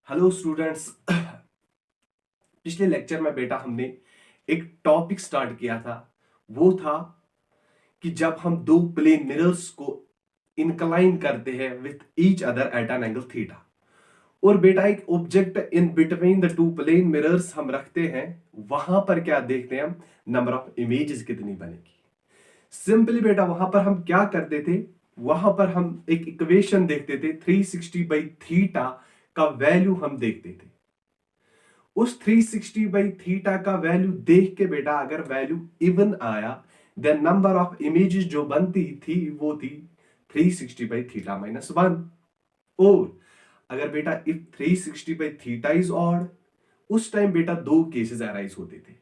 Hello students. पिछले lecture में बेटा हमने एक टॉपिक स्टार्ट किया था। वो था कि जब हम दो प्लेन मिरर्स को इंक्लाइन करते हैं with each other at an angle theta, और बेटा एक object in between the two plane mirrors हम रखते हैं, वहां पर क्या देखते हैं हम, नंबर ऑफ इमेजेस कितनी बनेगी। सिंपली बेटा वहां पर हम क्या करते थे, वहां पर हम एक इक्वेशन देखते थे 360/थीटा का वैल्यू हम देखते थे। उस 360/थीटा का वैल्यू देख के बेटा अगर वैल्यू इवन आया, देन नंबर ऑफ इमेजेस जो बनती थी वो थी 360/θ-1। और अगर बेटा इफ 360/थीटा इज ऑड, उस टाइम बेटा दो केसेस अराइज होते थे।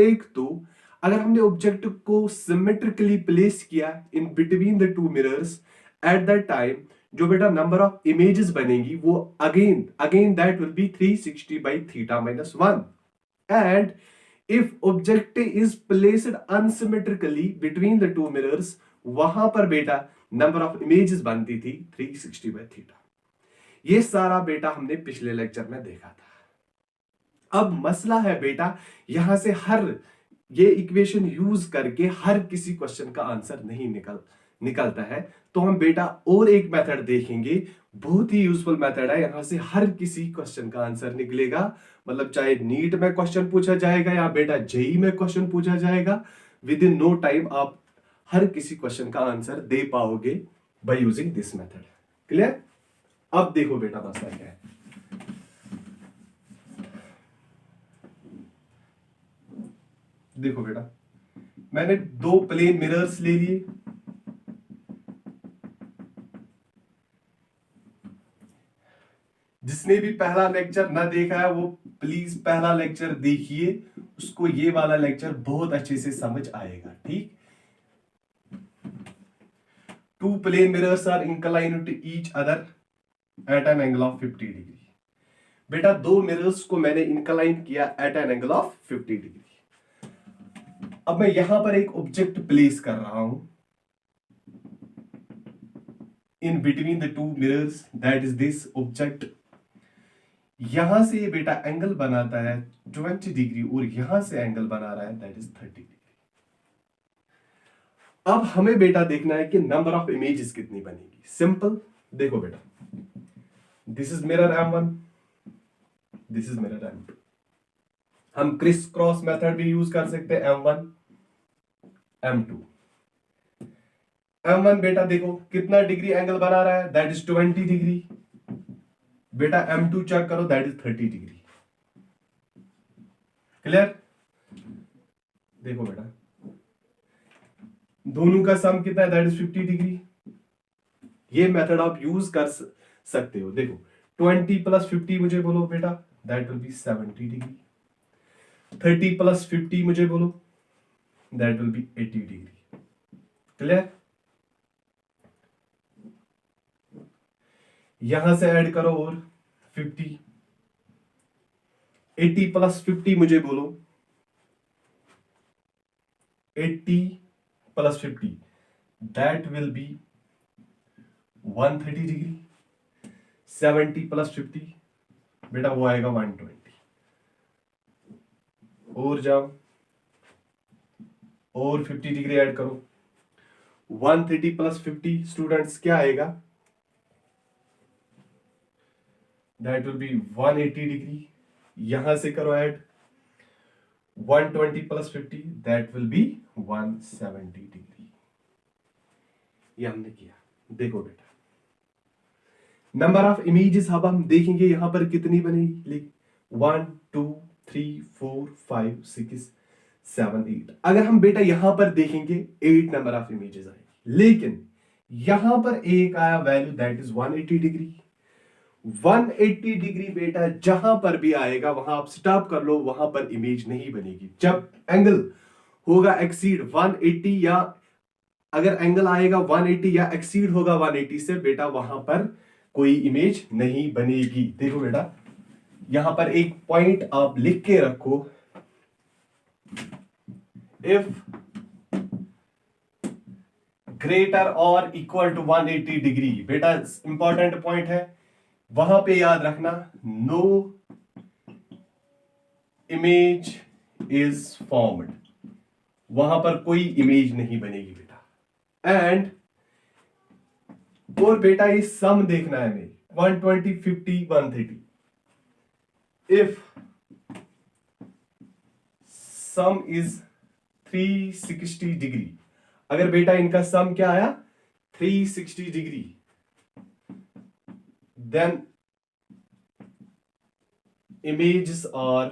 एक तो अगर हमने ऑब्जेक्ट को सिमेट्रिकली प्लेस किया in between the two mirrors, at that time जो बेटा नंबर ऑफ इमेजेस बनेगी वो again again that will be 360/θ-1। And if object is placed unsymmetrically between the two mirrors, वहां पर बेटा नंबर ऑफ इमेजेस बनती थी 360/θ। ये सारा बेटा हमने पिछले लेक्चर में देखा था। अब मसला है बेटा, यहां से हर ये इक्वेशन यूज करके हर किसी क्वेश्चन का आंसर नहीं निकलता है। तो हम बेटा और एक मेथड देखेंगे, बहुत ही यूजफुल मेथड है। यहां से हर किसी क्वेश्चन का आंसर निकलेगा, मतलब चाहे नीट में क्वेश्चन पूछा जाएगा या बेटा जेई में क्वेश्चन पूछा जाएगा, विद इन नो टाइम आप हर किसी क्वेश्चन का आंसर दे पाओगे by using this method. Clear? अब देखो बेटा मसला क्या है। देखो बेटा, मैंने दो प्लेन मिरर्स ले लिए। जिसने भी पहला लेक्चर ना देखा है वो प्लीज पहला लेक्चर देखिए, उसको ये वाला लेक्चर बहुत अच्छे से समझ आएगा। ठीक, two plane mirrors are inclined to each other at an angle of 50 degree. बेटा दो मिरर्स को मैंने इंक्लाइन किया at an angle of 50 degree. अब मैं यहां पर एक ऑब्जेक्ट प्लेस कर रहा हूं इन between the two mirrors, that is this object. यहां से ये बेटा एंगल बनाता है 20 डिग्री और यहां से एंगल बना रहा है दैट इज 30 डिग्री। अब हमें बेटा देखना है कि नंबर ऑफ इमेजेस कितनी बनेगी। सिंपल, देखो बेटा, this is mirror M1, this is mirror M2। हम क्रिस क्रॉस मेथड भी यूज कर सकते हैं, M1 M2। M1 बेटा देखो कितना डिग्री एंगल बना रहा है, दैट इज 20 डिग्री। बेटा M2 चेक करो, दैट इज 30 डिग्री। क्लियर? देखो बेटा दोनों का सम कितना है, दैट इज 50 डिग्री। ये मेथड आप यूज कर सकते हो। देखो 20 + 50 मुझे बोलो बेटा, दैट विल बी 70 डिग्री। 30 + 50 मुझे बोलो, that will B 80 degree. Clear? यहां से ऐड करो और 50, 80 + 50 मुझे बोलो, 80 + 50 दैट विल बी 130 डिग्री। 70 + 50 बेटा वो आएगा 120। और जाओ और 50 डिग्री ऐड करो, 130 + 50 स्टूडेंट्स क्या आएगा, दैट विल बी 180 डिग्री। यहां से करो add 120 + 50 that will B 170 degree. ये हमने किया। देखो बेटा नंबर ऑफ इमेजेस अब हम देखेंगे यहां पर कितनी बनेगी। 1 2 3 4 5 6 7 8। अगर हम बेटा यहां पर देखेंगे 8 नंबर ऑफ इमेजेस आएंगी, लेकिन यहां पर एक आया value that is 180 degree. 180 degree बेटा जहां पर भी आएगा वहां आप स्टॉप कर लो, वहां पर इमेज नहीं बनेगी। जब एंगल होगा एक्सीड 180 या अगर एंगल आएगा 180 या एक्सीड होगा 180 से, बेटा वहां पर कोई इमेज नहीं बनेगी। देखो बेटा यहां पर एक पॉइंट आप लिख के रखो, इफ ग्रेटर और इक्वल टू 180 डिग्री। बेटा इंपॉर्टेंट पॉइंट है, वहां पे याद रखना नो इमेज इज फॉर्म्ड, वहां पर कोई इमेज नहीं बनेगी बेटा। एंड और बेटा ये सम देखना है हमें 120, 50, 130। इफ सम इज 360 डिग्री, अगर बेटा इनका सम क्या आया 360 degree, then images are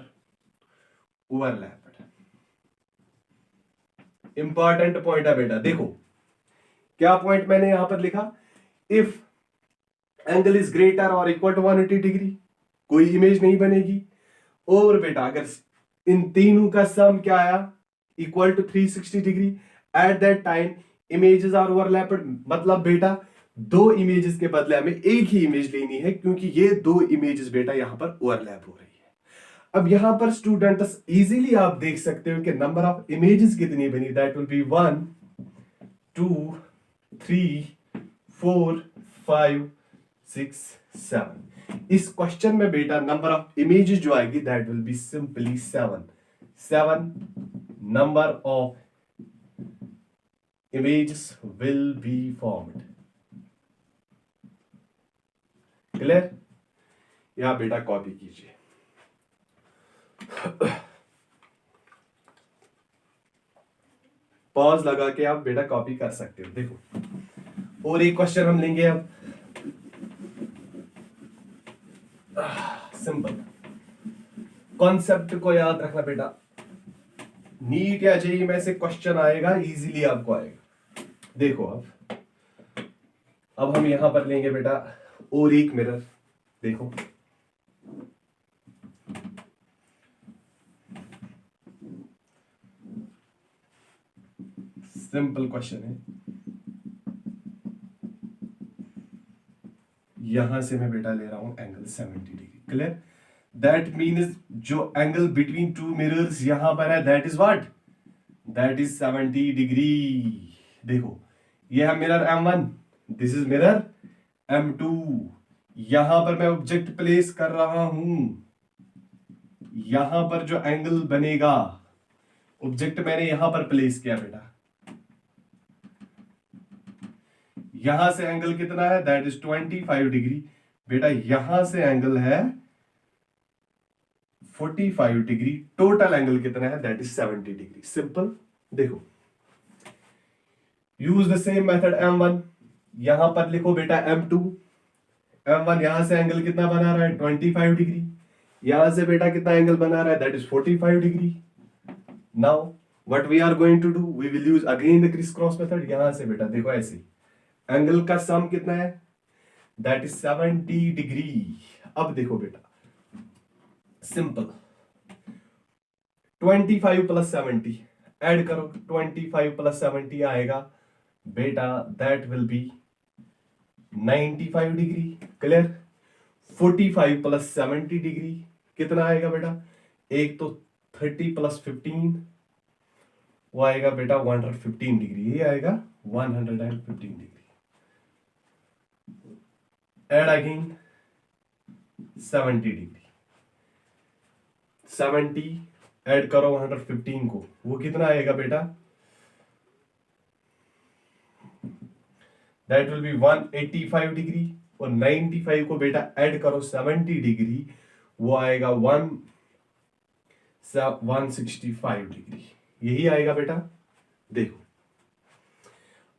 overlapped। Important point है बेटा, देखो क्या पॉइंट मैंने यहां पर लिखा, इफ एंगल इज ग्रेटर और इक्वल टू 180 डिग्री कोई इमेज नहीं बनेगी। और बेटा अगर इन तीनों का सम क्या आया equal to 360 degree, at that time images are overlapped, मतलब बेटा दो इमेजेस के बदले हमें एक ही इमेज लेनी है, क्योंकि ये दो इमेजेस बेटा यहां पर ओवरलैप हो रही है। अब यहां पर स्टूडेंट्स इजीली आप देख सकते हो कि नंबर ऑफ इमेजेस कितनी बनी, दैट विल बी 1 2 3 4 5 6 7। इस क्वेश्चन में बेटा नंबर ऑफ इमेजेस जो आएगी that will be simply 7 number of images will be formed. Clear? यहां बेटा कॉपी कीजिए। पॉज लगा के आप बेटा कॉपी कर सकते हो। देखो और एक क्वेश्चन हम लेंगे अब, सिंपल कॉन्सेप्ट को याद रखना बेटा, नीट या जेईई में से क्वेश्चन आएगा, इजीली आपको आएगा। देखो अब हम यहां पर लेंगे बेटा और एक मिरर, देखो सिंपल क्वेश्चन है, यहां से मैं बेटा ले रहा हूं angle 70 degree. Clear? That means जो एंगल बिटवीन टू मिरर्स यहां पर है that is what, that is 70 degree. देखो यह है mirror M1, this is mirror M2, यहां पर मैं ऑब्जेक्ट प्लेस कर रहा हूं, यहां पर जो एंगल बनेगा, ऑब्जेक्ट मैंने यहां पर प्लेस किया बेटा, यहां से एंगल कितना है दैट इज 25 डिग्री, बेटा यहां से एंगल है 45 डिग्री, टोटल एंगल कितना है दैट इज 70 डिग्री। सिंपल, देखो use the same method M1, यहां पर लिखो बेटा M2, M1 यहां से एंगल कितना बना रहा है 25 डिग्री, यहां से बेटा कितना एंगल बना रहा है that is 45 degree. Now what we are going to do, we will use again the criss cross method. यहां से बेटा देखो ऐसे एंगल का सम कितना है दैट इज 70 डिग्री। अब देखो बेटा सिंपल 25 प्लस 70 ऐड करो, 25 प्लस 70 आएगा बेटा that will B 95 degree. Clear? 45 plus 70 degree कितना आएगा बेटा, एक तो 30 प्लस 15 वो आएगा बेटा 115 डिग्री, ये आएगा 115 degree. Add again 70 degree, 70 add करो 115 को, वो कितना आएगा बेटा दैट विल बी 185 डिग्री, और 95 को बेटा ऐड करो 70 डिग्री, वो आएगा 165 डिग्री, यही आएगा बेटा। देखो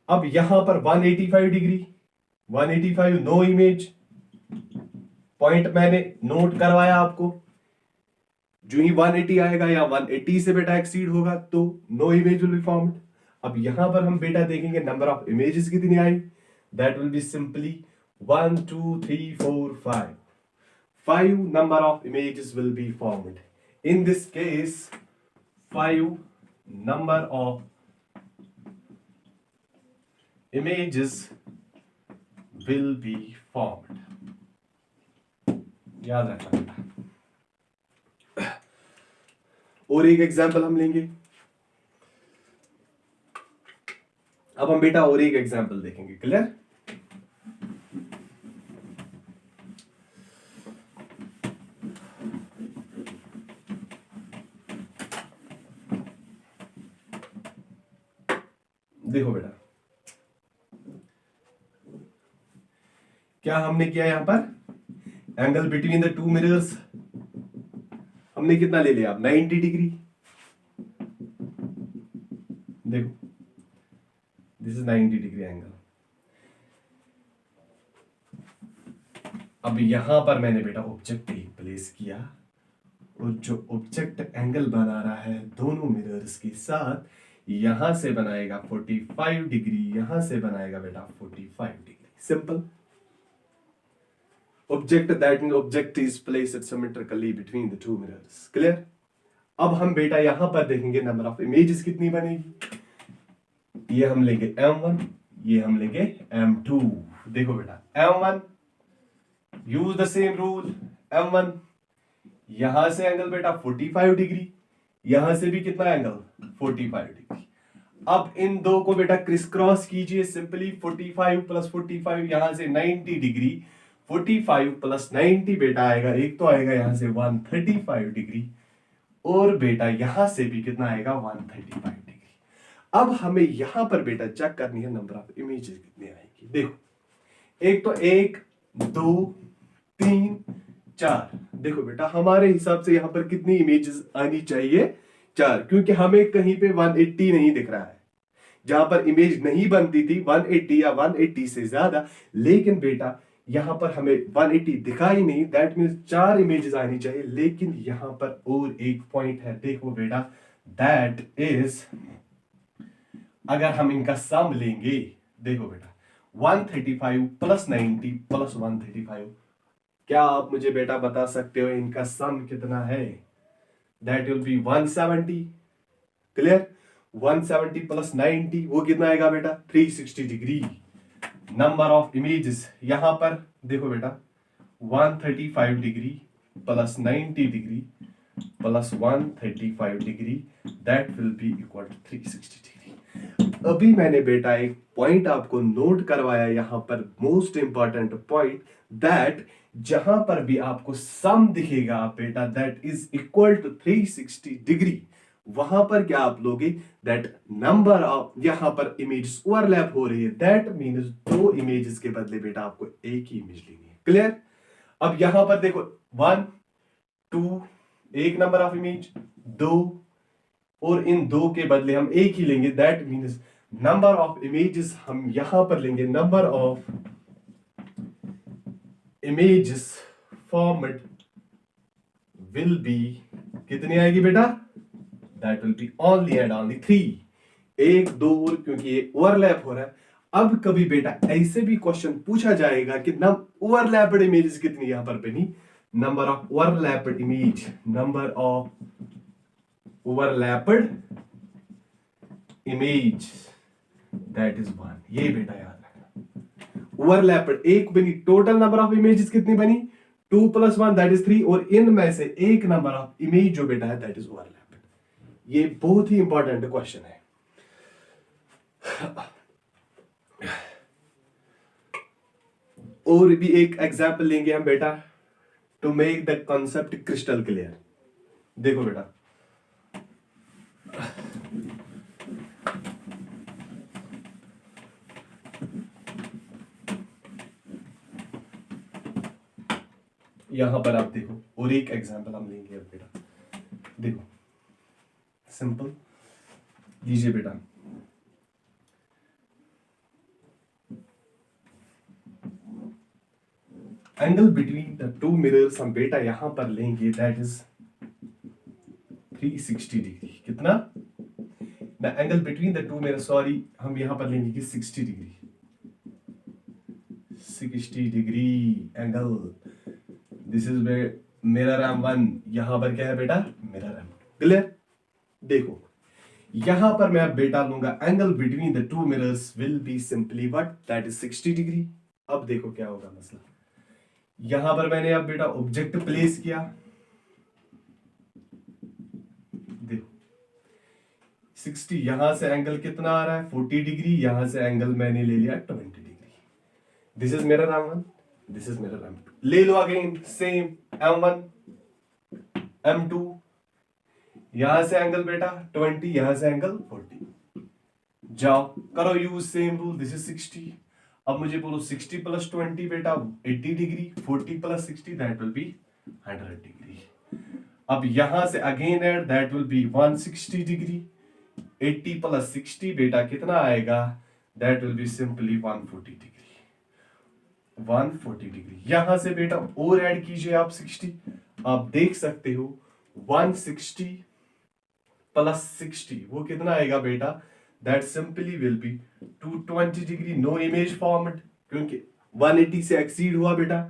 अब यहां पर 185 डिग्री, 185 नो इमेज, पॉइंट मैंने नोट करवाया आपको, जो ही 180 आएगा या 180 से बेटा एक्सीड होगा तो no image will be formed. अब यहां पर हम बेटा देखेंगे नंबर ऑफ इमेजेस कितनी आई, that will be simply 1 2 3 4 5, 5 number of images will be formed. In this case 5 number of images will be formed। याद रखना बेटा। और एक एग्जाम्पल हम लेंगे, अब हम बेटा और एक एग्जाम्पल देखेंगे। क्लियर? देखो बेटा, क्या हमने किया यहां पर, angle between the two mirrors हमने कितना ले लिया, 90 डिग्री। देखो दिस इज 90 डिग्री एंगल। अब यहां पर मैंने बेटा ऑब्जेक्ट एक प्लेस किया, और जो ऑब्जेक्ट एंगल बना रहा है दोनों मिरर्स के साथ, यहां से बनाएगा 45 डिग्री, यहां से बनाएगा बेटा 45 degree. Simple. Object that mean object is placed symmetrically between the two mirrors. Clear. अब हम बेटा यहां पर देखेंगे नंबर ऑफ इमेजेस कितनी बनेगी। ये हम लेंगे M1, ये हम लेंगे M2। देखो बेटा M1, use the same rule. M1 यहां से एंगल बेटा 45 डिग्री, यहां से भी कितना एंगल 45 डिग्री। अब इन दो को बेटा क्रिस क्रॉस कीजिए सिंपली, 45 प्लस 45 यहां से 90 डिग्री, 45 प्लस 90 बेटा आएगा, एक तो आएगा यहां से 135 डिग्री, और बेटा यहां से भी कितना आएगा 135 डिग्री। अब हमें यहां पर बेटा चेक करनी है नंबर ऑफ इमेजेस कितनी आएगी। देखो एक तो 1 2 3 4। देखो बेटा हमारे हिसाब से यहां पर कितनी इमेजेस आनी चाहिए, 4, क्योंकि हमें कहीं पे 180 नहीं दिख रहा है। जहां पर इमेज नहीं बनती थी 180 या 180 से ज्यादा, लेकिन बेटा यहां पर हमें 180 दिखा ही नहीं, दैट मीन्स 4 इमेजेस आनी चाहिए। लेकिन यहां पर और एक पॉइंट है, देखो बेटा, दैट इज अगर हम इनका सम लेंगे, देखो बेटा 135 प्लस 90 प्लस 135, क्या आप मुझे बेटा बता सकते हो इनका सम कितना है। That will B 170। Clear. 170 plus 90 वो कितना आएगा बेटा 360 डिग्री। नंबर ऑफ इमेजेस यहां पर देखो बेटा 135 degree plus 90 degree plus 135 degree, that will be equal to 360 degree. अभी मैंने बेटा एक पॉइंट आपको नोट करवाया यहां पर, मोस्ट इंपॉर्टेंट पॉइंट, दैट जहां पर भी आपको सम दिखेगा बेटा that is equal to 360 degree, वहां पर क्या आप लोगे, दैट नंबर ऑफ यहां पर इमेजेस ओवरलैप हो रही है, दैट मीन्स दो इमेजेस के बदले बेटा आपको एक ही इमेज लेनी है। क्लियर। अब यहां पर देखो 1 2 एक नंबर ऑफ इमेज, 2, और इन दो के बदले हम एक ही लेंगे, that means number of images हम यहां पर लेंगे, number of images format will be कितनी आएगी बेटा, that will B only and only 3। एक दो, और क्योंकि ये ओवरलैप हो रहा है। अब कभी बेटा ऐसे भी क्वेश्चन पूछा जाएगा कि ओवरलैप्ड इमेजेस कितनी यहां पर बनी, number of overlapped image, number of overlapped image that is 1। ये बेटा याद रखना, ओवरलैप्ड एक बनी, टोटल नंबर ऑफ इमेजेस कितनी बनी 2 प्लस 1 दैट इज 3, और इनमें से एक नंबर ऑफ इमेज जो बेटा है दैट इज ओवरलैप्ड। ये बहुत ही इंपॉर्टेंट क्वेश्चन है। और भी एक एग्जाम्पल लेंगे हम बेटा to make the concept crystal clear. देखो बेटा यहां पर आप देखो, और एक एग्जाम्पल हम लेंगे अब बेटा। देखो सिंपल लीजिए बेटा, angle between the two mirrors हम बेटा यहां पर लेंगे, दैट इज 360 डिग्री। कितना, the angle between the two mirrors, sorry हम यहां पर लेंगे कि 60 degree, 60 degree angle. This is mirror M1, यहां पर क्या है बेटा मिरर M2। क्लियर। देखो यहां पर मैं बेटा लूंगा angle between the two mirrors will be simply what, that is 60 degree. अब देखो क्या होगा मसला, यहां पर मैंने अब बेटा ऑब्जेक्ट प्लेस किया, देखो 60, यहां से एंगल कितना आ रहा है 40 डिग्री, यहां से एंगल मैंने ले लिया 20 degree. This is mirror M1, this is mirror M2। ले लो अगेन सेम M1 M2, यहां से एंगल बेटा 20, यहां से एंगल 40, जाओ करो use same rule, this is 60। अब मुझे बोलो 60 प्लस 20 बेटा 80 degree, 40 plus 60 that will B 100 degree. अब यहां से again add, that will B 160 degree. 80 plus 60 बेटा कितना आएगा, that will be simply 140 degree. 140 degree यहां से बेटा और ऐड कीजिए आप 60। आप देख सकते हो 160 प्लस 60 वो कितना आएगा बेटा, that simply will be 220 degree. No image formed क्योंकि 180 से एक्सीड हुआ बेटा,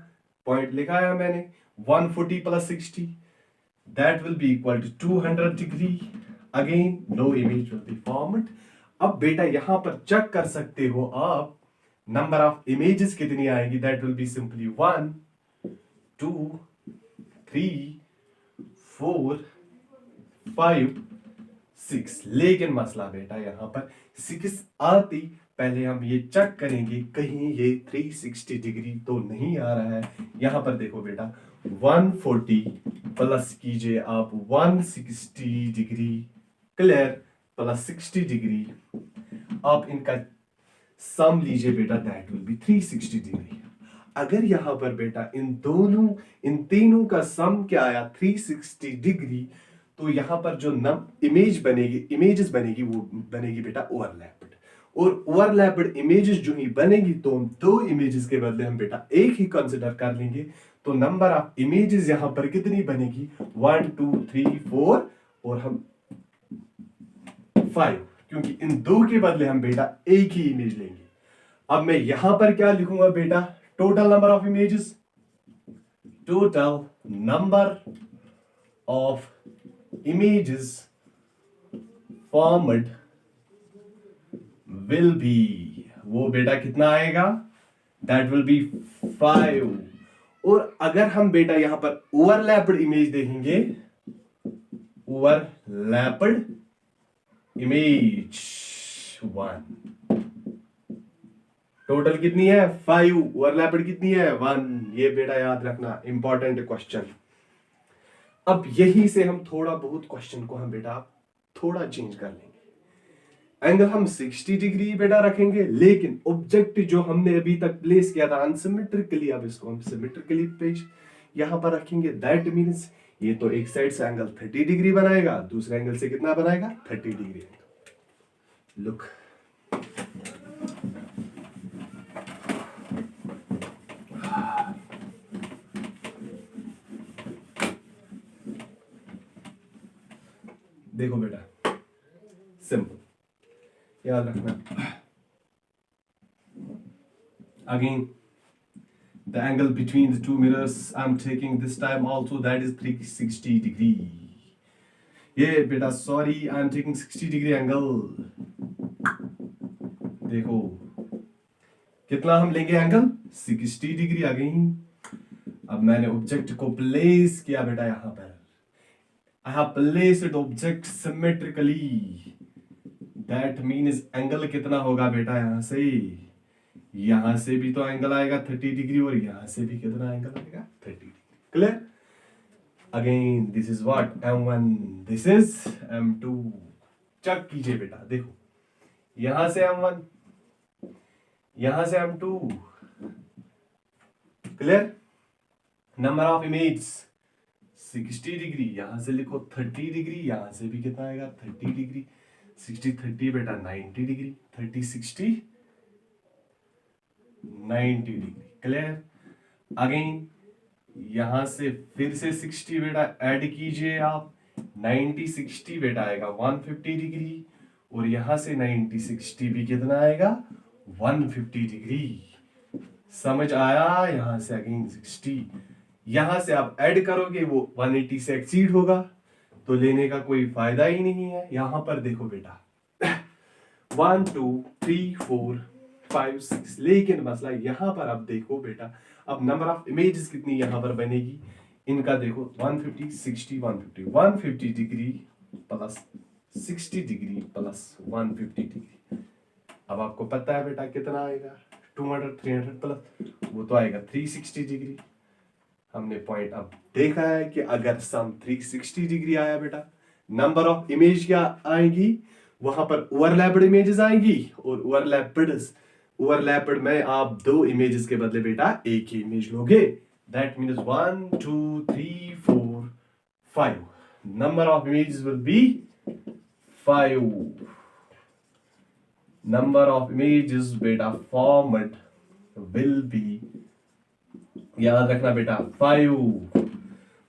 पॉइंट लिखा है मैंने। 140 plus 60 that will be equal to 200 degree. Again no image will be formed. अब बेटा यहां पर चेक कर सकते हो आप नंबर ऑफ इमेजेस कितनी आएगी, दैट विल बी सिंपली 1 2 3 4 5 6। लेकिन मसला बेटा यहां पर 6 आती, पहले हम ये चेक करेंगे कहीं ये 360 डिग्री तो नहीं आ रहा है। यहां पर देखो बेटा 140 प्लस कीजिए आप 160 डिग्री, क्लियर, प्लस 60 डिग्री, आप इनका सम लीजिए बेटा, दैट विल बी 360 डिग्री। अगर यहां पर बेटा इन तीनों का सम क्या आया 360 डिग्री, तो यहां पर जो इमेजेस बनेगी वो बनेगी बेटा ओवरलैप्ड। और ओवरलैप्ड इमेजेस जो ही बनेगी तो हम दो इमेजेस के बदले हम बेटा एक ही कंसिडर कर लेंगे। तो नंबर ऑफ इमेजेस यहां पर कितनी बनेगी, 1 2 3 4 और हम 5, क्योंकि इन दो के बदले हम बेटा एक ही इमेज लेंगे। अब मैं यहां पर क्या लिखूंगा बेटा, total number of images, total number of images formed will be, वो बेटा कितना आएगा, that will be 5। और अगर हम बेटा यहां पर ओवरलैप्ड इमेज देखेंगे, ओवरलैप्ड इमेज 1, टोटल कितनी है 5, ओवरलैप्ड कितनी है 1। ये बेटा याद रखना, इंपॉर्टेंट क्वेश्चन। अब यही से हम थोड़ा बहुत क्वेश्चन को हम बेटा थोड़ा चेंज कर लेंगे। एंगल हम 60 डिग्री बेटा रखेंगे, लेकिन ऑब्जेक्ट जो हमने अभी तक प्लेस किया था अनसिमेट्रिकली, अब इसको हम सिमेट्रिकली पेश यहां पर रखेंगे। दैट मींस ये तो एक साइड से एंगल 30 डिग्री बनाएगा, दूसरे एंगल से कितना बनाएगा 30 डिग्री। लुक देखो बेटा, सिंपल याद रखना। Again the angle between the two mirrors I am taking this time also, that is 360 degree. ये बेटा sorry I am taking 60 degree angle. देखो कितना हम लेंगे एंगल 60 डिग्री। अगेन अब मैंने ऑब्जेक्ट को प्लेस किया बेटा यहां पर, I have placed object symmetrically. That means angle कितना होगा बेटा, यहां से भी तो एंगल आएगा 30 डिग्री और यहां से भी कितना एंगल आएगा 30 degree. Clear? Again this is what M1, this is M2। Check कीजिए बेटा, देखो यहां से M1, यहां से M2। Clear? Number of image 60 degree, यहां से लिखो 30 डिग्री, यहां से भी कितना आएगा 30 डिग्री। 60 30 बेटा 90 डिग्री, 30 60 90 डिग्री। क्लियर? अगेन यहां से फिर से 60 बेटा ऐड कीजिए आप, 90 60 बेटा आएगा 150 डिग्री, और यहां से 90 60 भी कितना आएगा 150 डिग्री। समझ आया? यहां से अगेन 60, यहां से आप ऐड करोगे वो 180 से एक्सीड होगा, तो लेने का कोई फायदा ही नहीं है। यहां पर देखो बेटा 1 2 3 4 5 6, लेकिन मसला यहां पर आप देखो बेटा, अब नंबर ऑफ इमेजेस कितनी यहां पर बनेगी, इनका देखो 150 60 150, 150 degree plus 60 degree plus 150 degree. अब आपको पता है बेटा कितना आएगा 200 300 प्लस, वो तो आएगा 360 डिग्री। हमने पॉइंट अब देखा है कि अगर सम 360 डिग्री आया बेटा, नंबर ऑफ इमेज क्या आएगी वहां पर ओवरलैप्ड इमेजेस आएंगी और ओवरलैप्ड में आप दो इमेजेस के बदले बेटा एक ही इमेज लोगे। That means 1 2 3 4 5 number of images will be 5 number of images बेटा फॉर्मेट विल बी, याद रखना बेटा 5।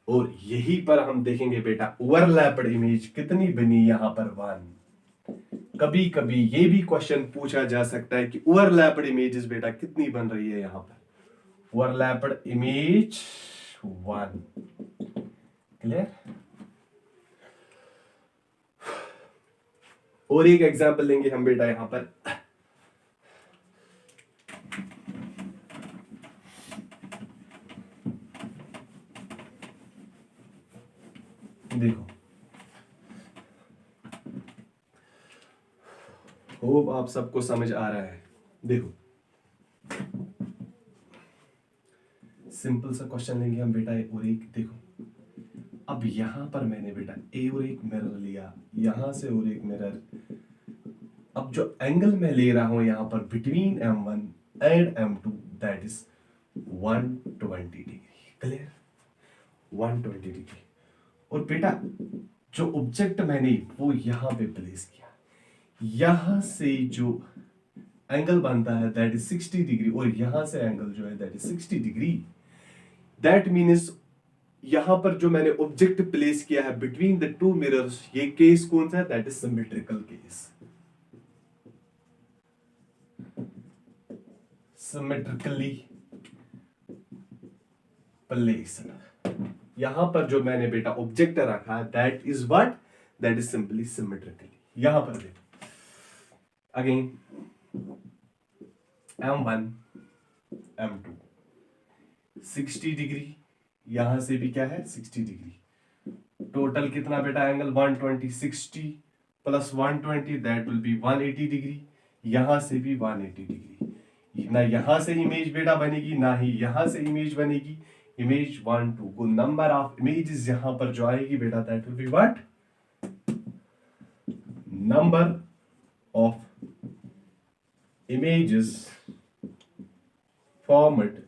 और यहीं पर हम देखेंगे बेटा ओवरलैप्ड इमेज कितनी बनी, यहां पर 1। कभी कभी ये भी क्वेश्चन पूछा जा सकता है कि ओवरलैप्ड इमेजेस बेटा कितनी बन रही है, यहां पर ओवरलैप्ड इमेज 1। क्लियर। और एक एग्जांपल लेंगे हम बेटा यहां पर, देखो होप आप सबको समझ आ रहा है। देखो सिंपल सा क्वेश्चन लेंगे हम बेटा और एक, देखो अब यहां पर मैंने बेटा ए और एक मिरर लिया, यहां से और एक मिरर। अब जो एंगल मैं ले रहा हूं यहां पर between M1 and M2 that is 120 degree. Clear, 120 degree. और बेटा जो ऑब्जेक्ट मैंने वो यहां पे प्लेस किया, यहां से जो एंगल बनता है दैट इज 60 डिग्री और यहां से एंगल जो है that is 60 degree. That means यहां पर जो मैंने ऑब्जेक्ट प्लेस किया है बिटवीन द टू मिरर्स, ये केस कौन सा है, that is symmetrical case. Symmetrically placed, यहां पर जो मैंने बेटा ऑब्जेक्ट रखा that is what, that is simply symmetrically. यहां पर देखो अगेन M1 M2 60 डिग्री, यहां से भी क्या है 60 डिग्री। टोटल कितना बेटा angle 120, 60 plus 120 that will B 180 degree. यहां से भी 180 डिग्री। ना यहां से इमेज बेटा बनेगी ना ही यहां से इमेज बनेगी। इमेज 1 2 को नंबर ऑफ इमेजेस यहां पर जो आएगी बेटा that will be what, number of images format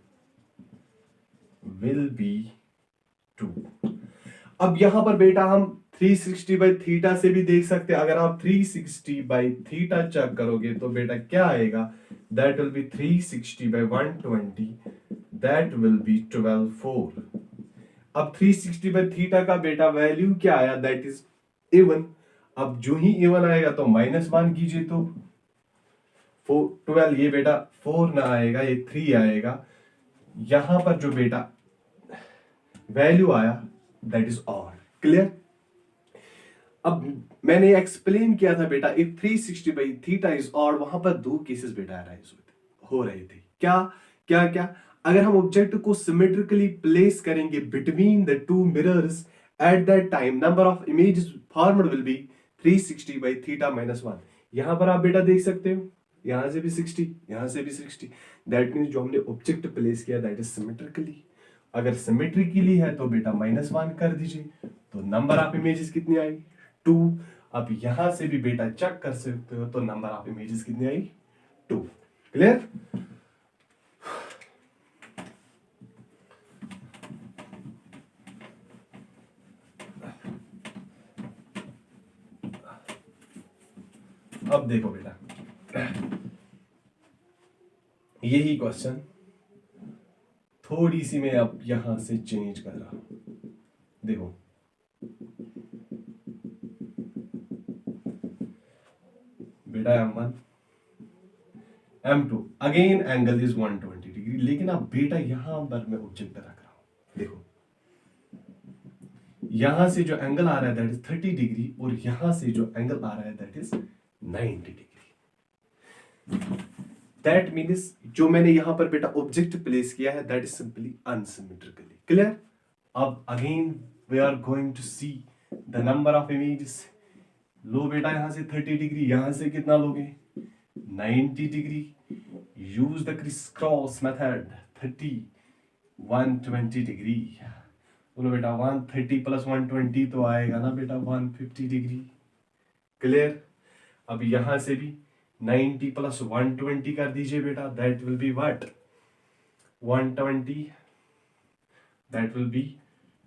will be 2। अब यहां पर बेटा हम 360 बाई थीटा से भी देख सकते हैं। अगर आप 360 बाई थीटा चेक करोगे तो बेटा क्या आएगा, that will B 360 by 120 that will B 12/4। अब 360 बाई थीटा का बेटा वैल्यू क्या आया, दैट इज इवन। अब जो ही इवन आएगा तो -1 कीजिए तो 12, ये बेटा 4 ना आएगा, ये 3 आएगा। यहां पर जो बेटा वैल्यू आया दैट इज ऑड। क्लियर। अब मैंने एक्सप्लेन किया था बेटा if 360 by theta is odd, वहां पर दो केसेस बेटा अराइज हो रहे थे। क्या क्या क्या, अगर हम ऑब्जेक्ट को सिमेट्रिकली प्लेस करेंगे between the two mirrors at that time number of images formed will be 360 by theta -1। यहां पर आप बेटा देख सकते हो यहां से भी 60, यहां से भी 60। दैट मीन्स जो हमने ऑब्जेक्ट प्लेस किया दैट इज सिमेट्रिकली। अगर सिमेट्रिकली है तो बेटा -1 कर दीजिए, तो नंबर ऑफ इमेजेस कितनी आई 2। अब यहां से भी बेटा चेक कर सकते हो तो नंबर ऑफ इमेजेस कितनी आई 2। क्लियर। अब देखो बेटा यही क्वेश्चन थोड़ी सी मैं अब यहां से चेंज कर रहा हूं। देखो बेटा M1 M2 again angle is 120 degree, लेकिन अब बेटा यहां पर मैं ऑब्जेक्ट रख रहा हूं। देखो यहां से जो एंगल आ रहा है दैट इज 30 डिग्री और यहां से जो एंगल आ रहा है that is 90 degree. That means जो मैंने यहां पर बेटा ऑब्जेक्ट प्लेस किया है that is simply unsymmetrically. Clear. अब again we are going to see the number of images. लो बेटा यहां से 30 डिग्री, यहां से कितना लोगे 90 degree. Use the criss cross method 30 120 degree. बोलो बेटा 130 प्लस 120 तो आएगा ना बेटा 150 डिग्री। क्लियर। अब यहां से भी 90 प्लस 120 कर दीजिए बेटा, that will be what 120, that will B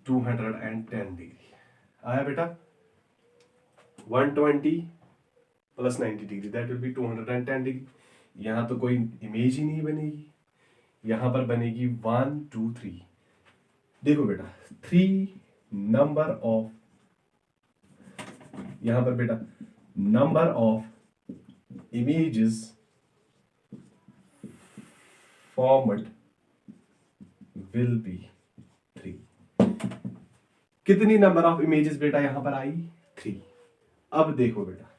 210 degree. आया बेटा 120 plus 90 degree that will B 210 degree. यहां तो कोई इमेज ही नहीं बनेगी, यहां पर बनेगी 1 2 3। देखो बेटा 3 नंबर ऑफ, यहां पर बेटा number of images format will be 3। कितनी नंबर ऑफ इमेजेस बेटा यहां पर आई 3। अब देखो बेटा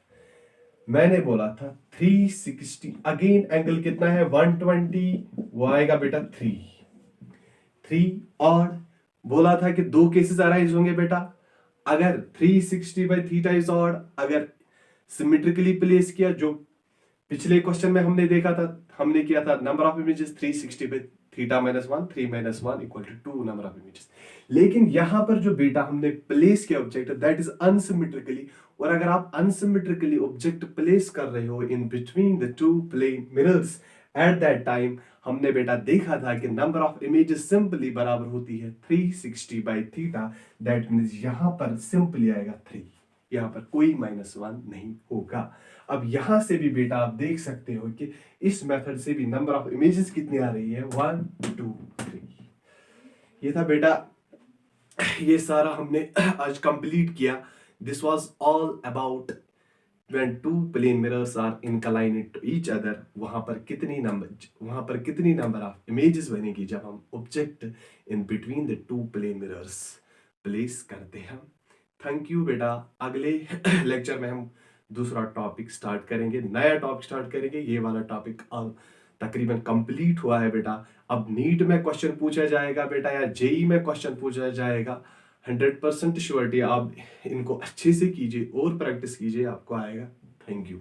मैंने बोला था 360, अगेन एंगल कितना है 120, वो आएगा बेटा 3 और बोला था कि दो केसेस अराइज होंगे बेटा, अगर 360 बाई थीटा इज ऑड, अगर सिमेट्रिकली प्लेस किया, जो पिछले क्वेश्चन में हमने देखा था, हमने किया था number of images 360 by theta minus 1, 3 minus 1 equal to 2 number of images. लेकिन यहां पर जो बेटा हमने प्लेस किया ऑब्जेक्ट दैट इज अनसिमेट्रिकली, और अगर आप अनसिमेट्रिकली ऑब्जेक्ट प्लेस कर रहे हो in between the two plane mirrors at that time, हमने बेटा देखा था कि नंबर ऑफ इमेजेस सिंपली बराबर होती है 360 बाई थीटा, दैट मीन्स यहां पर सिंपली आएगा 3, यहां पर कोई -1 नहीं होगा। अब यहां से भी बेटा आप देख सकते हो कि इस मेथड से भी नंबर ऑफ इमेजेस कितनी आ रही है 1 2 3। ये था बेटा, ये सारा हमने आज कंप्लीट किया। This was all about when two plane mirrors are inclined to each other, वहां पर कितनी नंबर ऑफ इमेजेस बनेगी जब हम object in between the two plane mirrors place करते हैं। थैंक यू बेटा। अगले लेक्चर में हम दूसरा टॉपिक स्टार्ट करेंगे, नया टॉपिक स्टार्ट करेंगे। ये वाला टॉपिक अब तकरीबन कंप्लीट हुआ है बेटा। अब नीट में क्वेश्चन पूछा जाएगा बेटा, या जेई में क्वेश्चन पूछा जाएगा। 100% श्योरिटी आप इनको अच्छे से कीजिए और प्रैक्टिस कीजिए, आपको आएगा। Thank you.